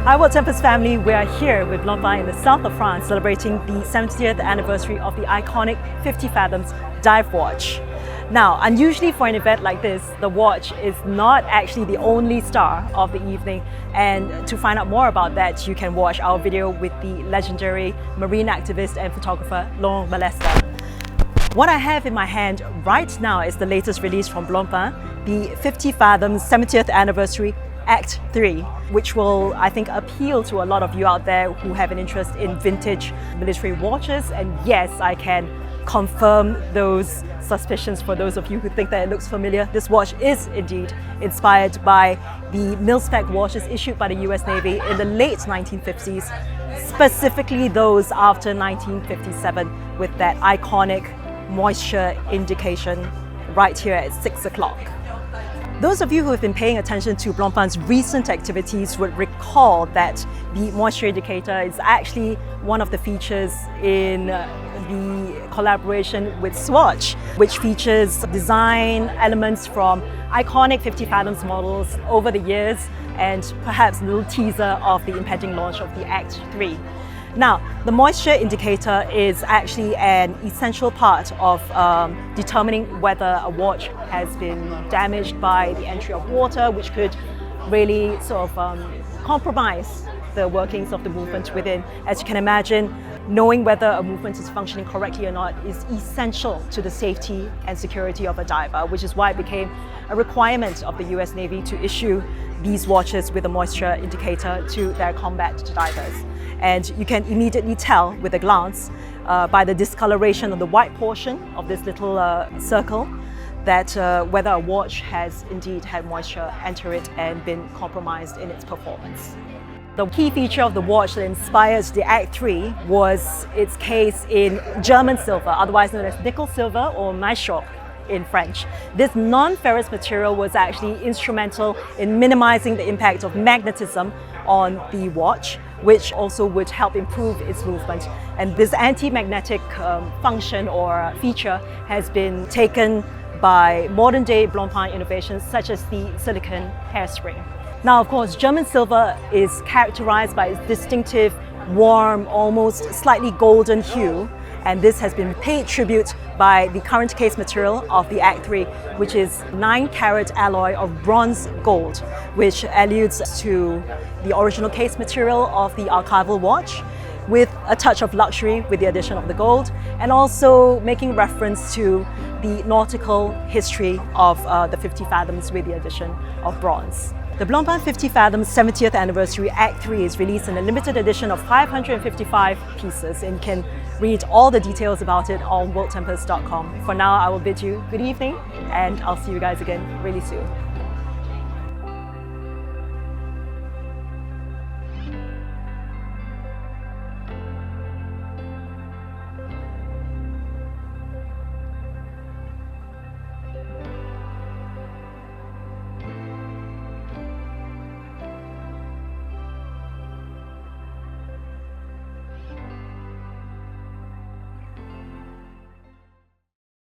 Hi, World Tempest family. We are here with Blancpain in the south of France, celebrating the 70th anniversary of the iconic 50 Fathoms dive watch. Now, unusually for an event like this, the watch is not actually the only star of the evening. And to find out more about that, you can watch our video with the legendary marine activist and photographer Laurent Balesta. What I have in my hand right now is the latest release from Blancpain, the 50 Fathoms 70th anniversary Act 3, which will, I think, appeal to a lot of you out there who have an interest in vintage military watches. And yes, I can confirm those suspicions for those of you who think that it looks familiar. This watch is indeed inspired by the mil-spec watches issued by the US Navy in the late 1950s, specifically those after 1957, with that iconic moisture indication right here at 6 o'clock. Those of you who have been paying attention to Blancpain's recent activities would recall that the moisture indicator is actually one of the features in the collaboration with Swatch, which features design elements from iconic 50 Fathoms models over the years and perhaps a little teaser of the impending launch of the Act 3. Now, the moisture indicator is actually an essential part of determining whether a watch has been damaged by the entry of water, which could really sort of compromise the workings of the movement within. As you can imagine, knowing whether a movement is functioning correctly or not is essential to the safety and security of a diver, which is why it became a requirement of the US Navy to issue these watches with a moisture indicator to their combat divers. And you can immediately tell with a glance by the discoloration of the white portion of this little circle that whether a watch has indeed had moisture enter it and been compromised in its performance. The key feature of the watch that inspired the Act 3 was its case in German silver, otherwise known as nickel silver or maillot in French. This non-ferrous material was actually instrumental in minimizing the impact of magnetism on the watch, which also would help improve its movement. And this anti-magnetic function or feature has been taken by modern-day Blancpain innovations such as the silicone hairspring. Now, of course, German silver is characterized by its distinctive, warm, almost slightly golden hue, and this has been paid tribute by the current case material of the Act 3, which is 9-carat alloy of bronze gold, which alludes to the original case material of the archival watch, with a touch of luxury with the addition of the gold, and also making reference to the nautical history of the 50 Fathoms with the addition of bronze. The Blancpain 50 Fathoms 70th Anniversary Act 3 is released in a limited edition of 555 pieces, and you can read all the details about it on worldtempest.com. For now, I will bid you good evening, and I'll see you guys again really soon.